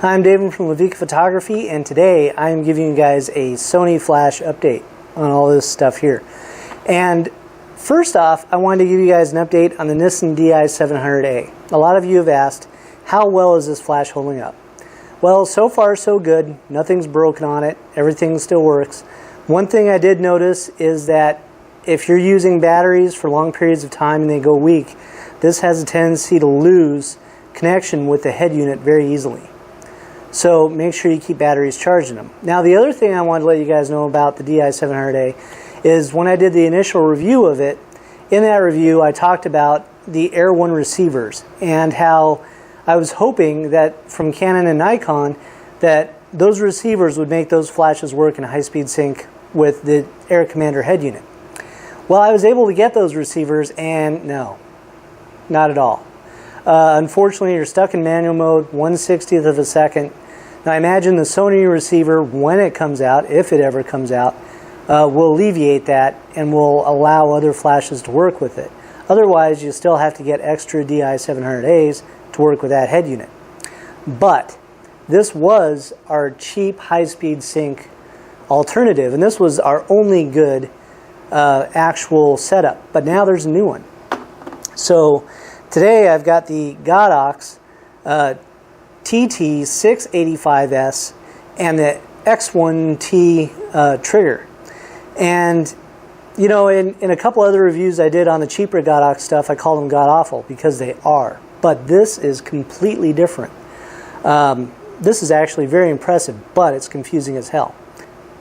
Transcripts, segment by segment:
I'm David from Levika Photography, and today I'm giving you guys a Sony Flash update on all this stuff here. And first off, I wanted to give you guys an update on the Nissan DI700A. A lot of you have asked, how well is this flash holding up? Well, so far so good. Nothing's broken on it. Everything still works. One thing I did notice is that if you're using batteries for long periods of time and they go weak, this has a tendency to lose connection with the head unit very easily. So make sure you keep batteries charging them. Now the other thing I wanted to let you guys know about the DI700A is when I did the initial review of it, in that review I talked about the Air 1 receivers and how I was hoping that from Canon and Nikon that those receivers would make those flashes work in high-speed sync with the Air Commander head unit. Well, I was able to get those receivers and no, not at all. Unfortunately, you're stuck in manual mode, 1/60th of a second. Now, I imagine the Sony receiver, when it comes out, if it ever comes out, will alleviate that and will allow other flashes to work with it. Otherwise, you still have to get extra DI700As to work with that head unit. But this was our cheap high-speed sync alternative, and this was our only good actual setup. But now there's a new one. So today I've got the Godox TT685s and the X1 trigger. And you know, in a couple other reviews I did on the cheaper Godox stuff, I call them god-awful because they are. But this is completely different. This is actually very impressive, but it's confusing as hell.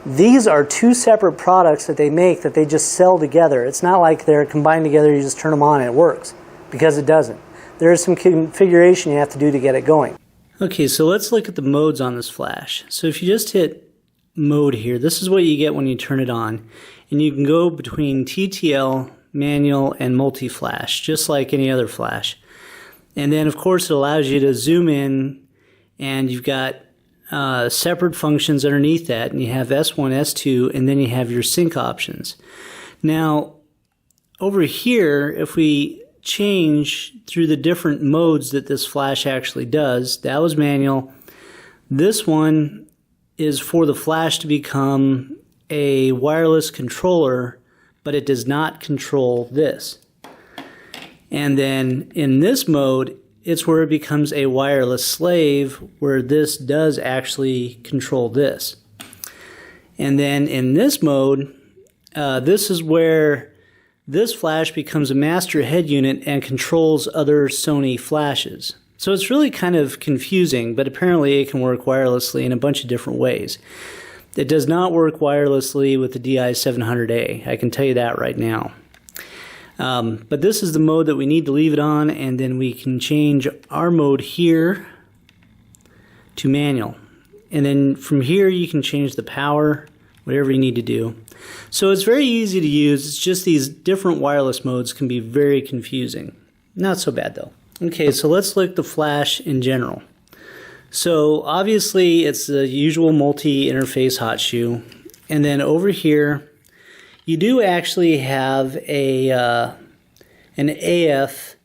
These are two separate products that they make that they just sell together. It's not like they're combined together, you just turn them on and it works, because it doesn't. There is some configuration you have to do to get it going. Okay, so let's look at the modes on this flash. So if you just hit mode here, this is what you get when you turn it on. And you can go between TTL, manual, and multi-flash, just like any other flash. And then of course it allows you to zoom in, and you've got separate functions underneath that, and you have S1, S2, and then you have your sync options. Now over here, if we change through the different modes that this flash actually does, that was manual. This one is for the flash to become a wireless controller, but it does not control this. And then in this mode, it's where it becomes a wireless slave, where this does actually control this. And then in this mode, this is where this flash becomes a master head unit and controls other Sony flashes. So it's really kind of confusing, but apparently it can work wirelessly in a bunch of different ways. It does not work wirelessly with the DI700A, I can tell you that right now. But this is the mode that we need to leave it on, and then we can change our mode here to manual. And then from here you can change the power, whatever you need to do. So it's very easy to use. It's just these different wireless modes can be very confusing. Not so bad though. Okay, so let's look at the flash in general. So obviously it's the usual multi-interface hot shoe. And then over here you do actually have an AF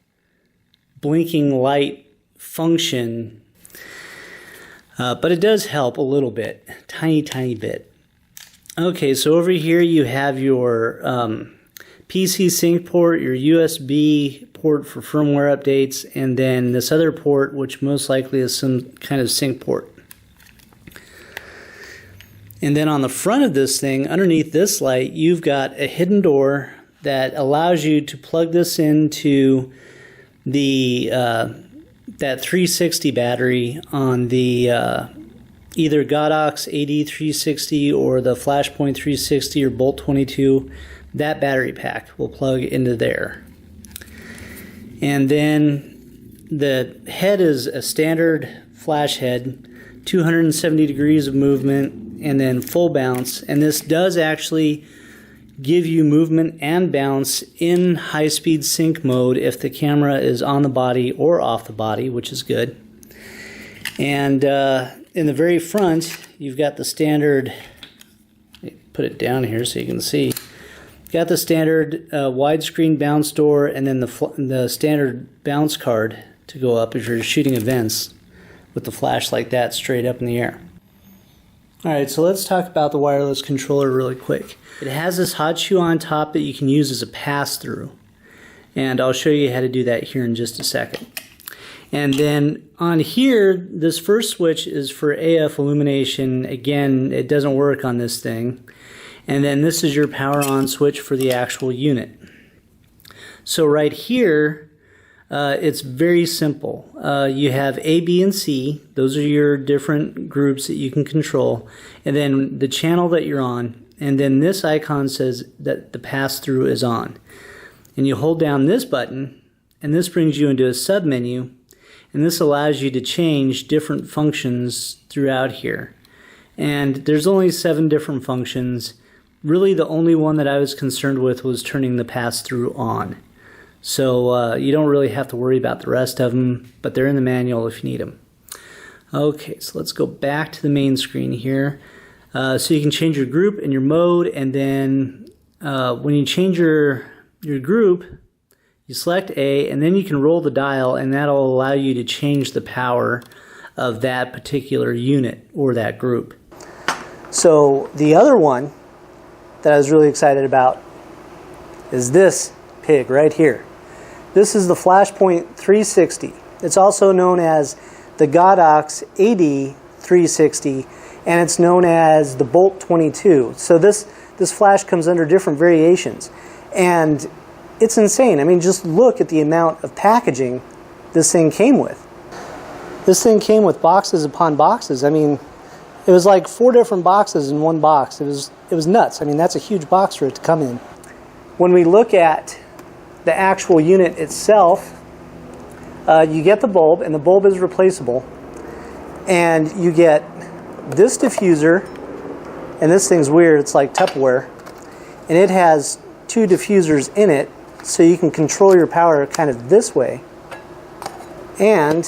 blinking light function, but it does help a little bit, tiny bit. Okay, so over here you have your PC sync port, your USB port for firmware updates, and then this other port, which most likely is some kind of sync port. And then on the front of this thing, underneath this light, you've got a hidden door that allows you to plug this into the that 360 battery on the either Godox AD360 or the Flashpoint 360 or Bolt 22. That battery pack will plug into there. And then the head is a standard flash head, 270 degrees of movement, and then full bounce. And this does actually give you movement and bounce in high-speed sync mode if the camera is on the body or off the body, which is good. And in the very front, you've got the standard, put it down here so you can see, got the standard widescreen bounce door, and then the standard bounce card to go up if you're shooting events. with the flash like that straight up in the air. Alright, so let's talk about the wireless controller really quick. It has this hot shoe on top that you can use as a pass-through. And I'll show you how to do that here in just a second. And then on here, this first switch is for AF illumination. Again, it doesn't work on this thing. And then this is your power on switch for the actual unit. So right here, it's very simple. You have A, B, and C. Those are your different groups that you can control. And then the channel that you're on. And then this icon says that the pass-through is on. And you hold down this button, and this brings you into a sub-menu. And this allows you to change different functions throughout here. And there's only 7 different functions. Really the only one that I was concerned with was turning the pass-through on. So you don't really have to worry about the rest of them, but they're in the manual if you need them. Okay, so let's go back to the main screen here. So you can change your group and your mode, and then when you change your group, you select A, and then you can roll the dial, and that'll allow you to change the power of that particular unit or that group. So the other one that I was really excited about is this pig right here. This is the Flashpoint 360. It's also known as the Godox AD360, and it's known as the Bolt 22. So this flash comes under different variations. And it's insane. I mean, just look at the amount of packaging this thing came with. This thing came with boxes upon boxes. I mean, it was like 4 different boxes in one box. It was nuts. I mean, that's a huge box for it to come in. When we look at the actual unit itself, you get the bulb, and the bulb is replaceable. And you get this diffuser, and this thing's weird. It's like Tupperware. And it has 2 diffusers in it, so you can control your power kind of this way. And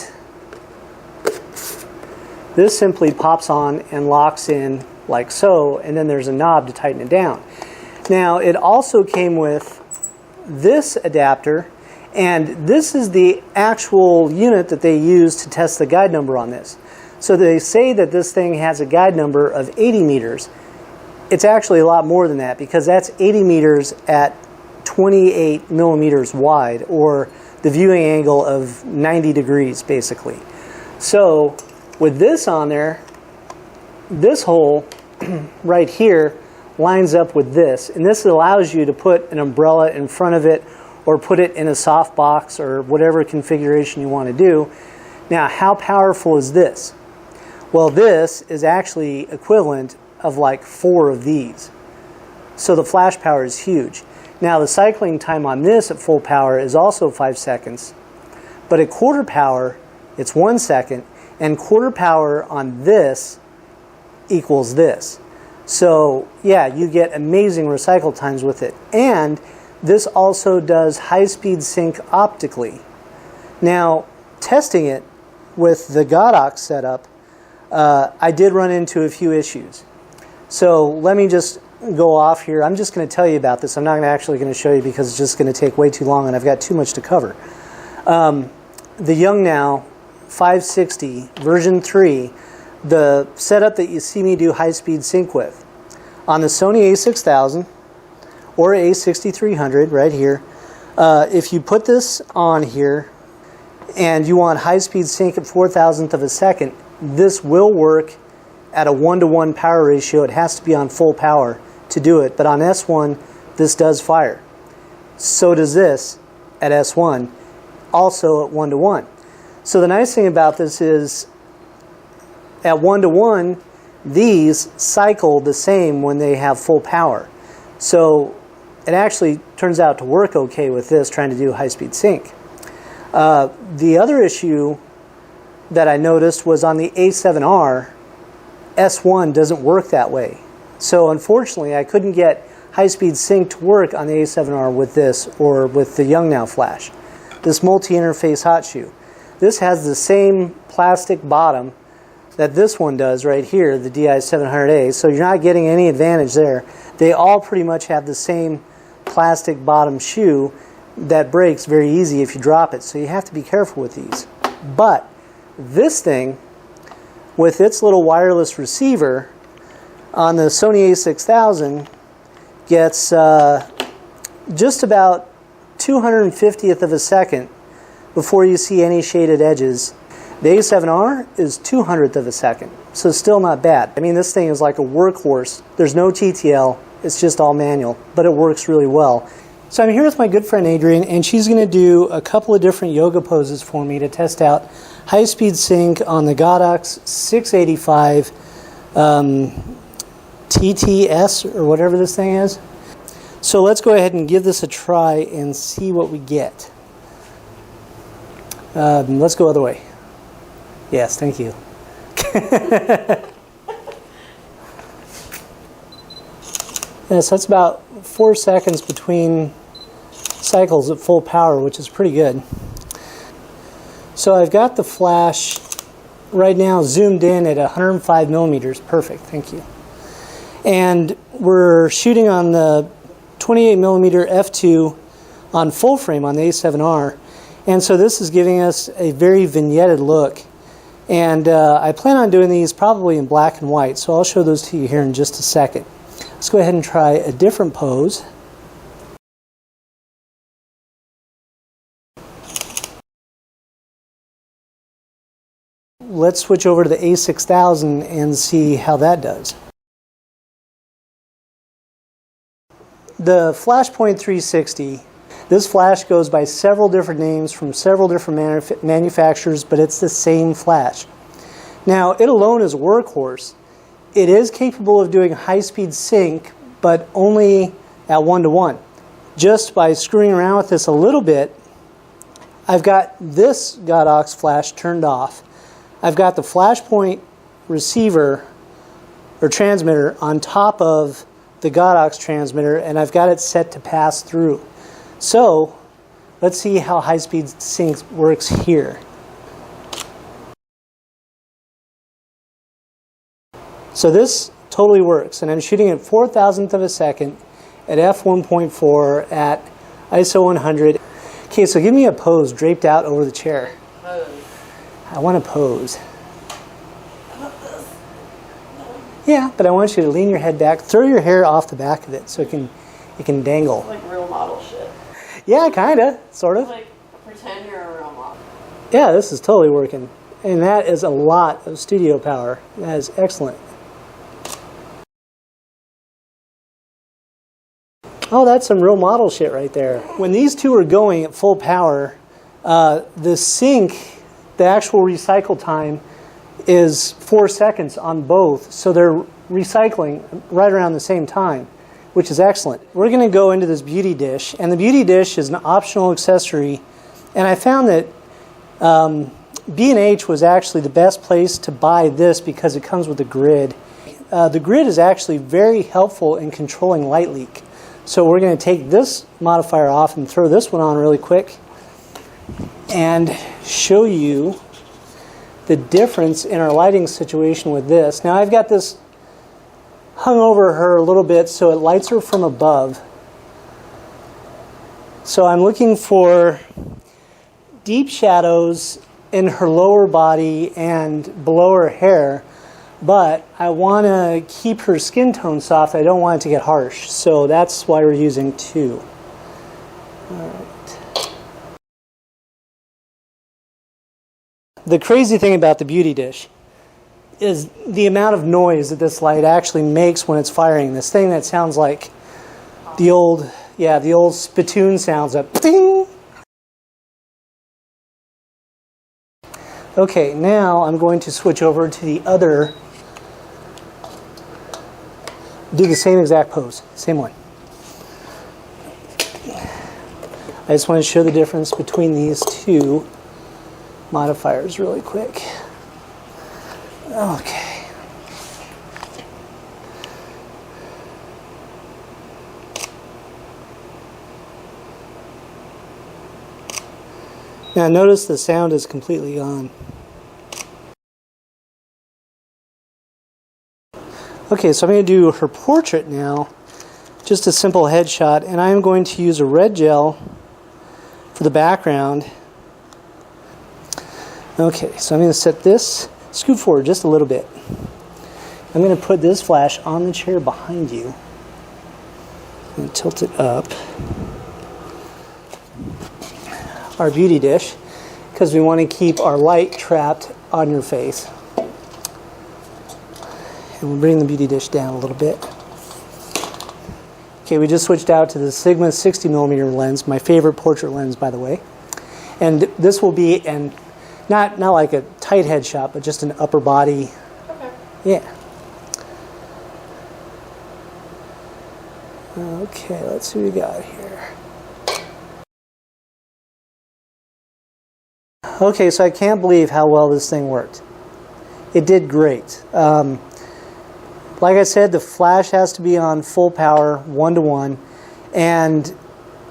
this simply pops on and locks in like so, and then there's a knob to tighten it down. Now, it also came with this adapter, and this is the actual unit that they use to test the guide number on this. So they say that this thing has a guide number of 80 meters. It's actually a lot more than that, because that's 80 meters at 28 millimeters wide, or the viewing angle of 90 degrees basically. So with this on there, this hole right here lines up with this, and this allows you to put an umbrella in front of it or put it in a soft box or whatever configuration you want to do. Now, how powerful is this? Well, this is actually equivalent of like 4 of these. So the flash power is huge. Now, the cycling time on this at full power is also 5 seconds, but at quarter power it's 1 second, and quarter power on this equals this. So yeah, you get amazing recycle times with it. And this also does high-speed sync optically. Now, testing it with the Godox setup, I did run into a few issues. So let me just go off here. I'm just going to tell you about this. I'm not actually going to show you because it's just going to take way too long and I've got too much to cover. The Youngnow 560 version 3, the setup that you see me do high-speed sync with, on the Sony a6000 or a6300 right here, if you put this on here and you want high-speed sync at 4,000th of a second, this will work at a 1-to-1 power ratio. It has to be on full power to do it, but on S1 this does fire. So does this at S1, also at 1-to-1. So the nice thing about this is at 1-to-1 these cycle the same when they have full power. So it actually turns out to work okay with this, trying to do high-speed sync. The other issue that I noticed was on the A7R, S1 doesn't work that way. So unfortunately, I couldn't get high-speed sync to work on the A7R with this or with the Youngnow Flash. This multi-interface hot shoe. This has the same plastic bottom that this one does right here, the DI700A, so you're not getting any advantage there. They all pretty much have the same plastic bottom shoe that breaks very easy if you drop it, so you have to be careful with these. But this thing with its little wireless receiver on the Sony a6000 gets just about 250th of a second before you see any shaded edges. The A7R is 200th of a second, so still not bad. I mean, this thing is like a workhorse. There's no TTL, it's just all manual, but it works really well. So I'm here with my good friend Adrian, and she's going to do a couple of different yoga poses for me to test out high-speed sync on the Godox 685 TTS, or whatever this thing is. So let's go ahead and give this a try and see what we get. Let's go other way. Yes, thank you. Yeah, so that's about 4 seconds between cycles at full power, which is pretty good. So I've got the flash right now zoomed in at 105 millimeters. Perfect, thank you. And we're shooting on the 28 millimeter f2 on full frame on the A7R. And so this is giving us a very vignetted look. And I plan on doing these probably in black and white, so I'll show those to you here in just a second. Let's go ahead and try a different pose. Let's switch over to the A6000 and see how that does. The Flashpoint 360, this flash goes by several different names from several different manufacturers, but it's the same flash. Now, it alone is a workhorse. It is capable of doing high-speed sync, but only at 1:1. Just by screwing around with this a little bit, I've got this Godox flash turned off. I've got the Flashpoint receiver or transmitter on top of the Godox transmitter, and I've got it set to pass through. So let's see how high-speed sync works here. So this totally works, and I'm shooting at 4,000th of a second at f1.4 at ISO 100. Okay, so give me a pose draped out over the chair. Pose. I want to pose. Yeah, but I want you to lean your head back, throw your hair off the back of it so it can dangle. It's like real model shit. Yeah, kinda, sort of. Like pretend you're a real model. Yeah, this is totally working, and that is a lot of studio power. That is excellent. Oh, that's some real model shit right there. When these two are going at full power, the sync, the actual recycle time, is 4 seconds on both, so they're recycling right around the same time, which is excellent. We're going to go into this beauty dish, and the beauty dish is an optional accessory, and I found that B&H was actually the best place to buy this because it comes with a grid. The grid is actually very helpful in controlling light leak. So we're going to take this modifier off and throw this one on really quick and show you the difference in our lighting situation with this. Now I've got this hung over her a little bit so it lights her from above. So I'm looking for deep shadows in her lower body and below her hair, but I want to keep her skin tone soft. I don't want it to get harsh, so that's why we're using 2. All right. The crazy thing about the beauty dish is the amount of noise that this light actually makes when it's firing. This thing that sounds like the old spittoon sounds up. Ding! Okay, now I'm going to switch over to the other. Do the same exact pose, same one. I just want to show the difference between these two modifiers really quick. Okay. Now notice the sound is completely gone. Okay, so I'm going to do her portrait now, just a simple headshot, and I'm going to use a red gel for the background. Okay, so I'm going to set this scoot forward just a little bit. I'm going to put this flash on the chair behind you. I'm going to tilt it up. Our beauty dish, because we want to keep our light trapped on your face. And we'll bring the beauty dish down a little bit. Okay, we just switched out to the Sigma 60mm lens, my favorite portrait lens, by the way. And this will be not like a tight headshot, but just an upper body. Okay. Yeah. Okay, let's see what we got here. Okay, so I can't believe how well this thing worked. It did great. Like I said, the flash has to be on full power, 1:1, and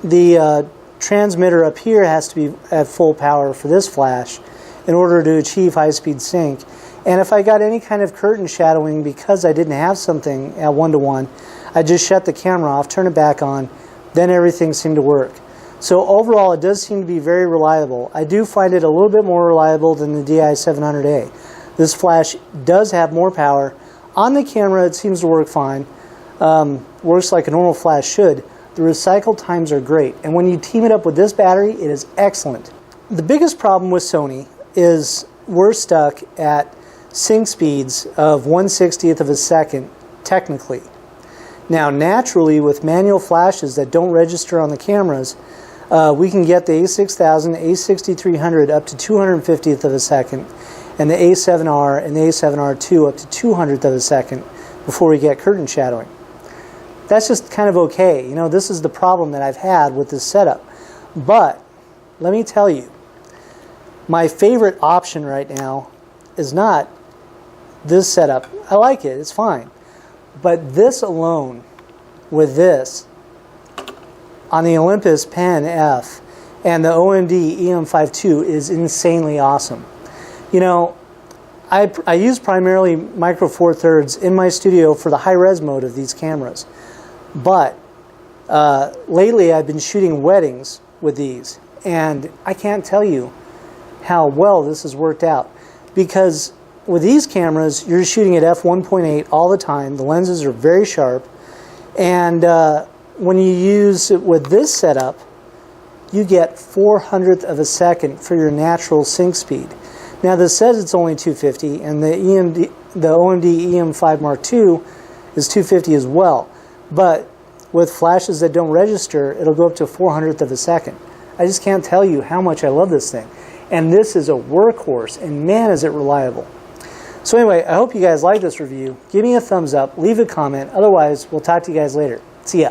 the transmitter up here has to be at full power for this flash in order to achieve high-speed sync. And if I got any kind of curtain shadowing because I didn't have something at 1:1, I just shut the camera off, turn it back on, then everything seemed to work. So overall, it does seem to be very reliable. I do find it a little bit more reliable than the DI700A. This flash does have more power. On the camera, it seems to work fine. Works like a normal flash should. The recycle times are great. And when you team it up with this battery, it is excellent. The biggest problem with Sony is we're stuck at sync speeds of 1/60th of a second, technically. Now, naturally, with manual flashes that don't register on the cameras, we can get the A6000, A6300 up to 250th of a second, and the A7R and the A7R2 up to 200th of a second before we get curtain shadowing. That's just kind of okay. You know, this is the problem that I've had with this setup. But let me tell you, my favorite option right now is not this setup. I like it, it's fine. But this alone, with this, on the Olympus Pen F and the OMD EM52 is insanely awesome. You know, I use primarily Micro Four Thirds in my studio for the high-res mode of these cameras. But lately I've been shooting weddings with these, and I can't tell you how well this has worked out. Because with these cameras, you're shooting at f1.8 all the time. The lenses are very sharp. And when you use it with this setup, you get 400th of a second for your natural sync speed. Now this says it's only 250, and the OMD EM5 Mark II is 250 as well. But with flashes that don't register, it'll go up to 400th of a second. I just can't tell you how much I love this thing. And this is a workhorse, and man is it reliable. So anyway, I hope you guys like this review. Give me a thumbs up, leave a comment. Otherwise, we'll talk to you guys later. See ya.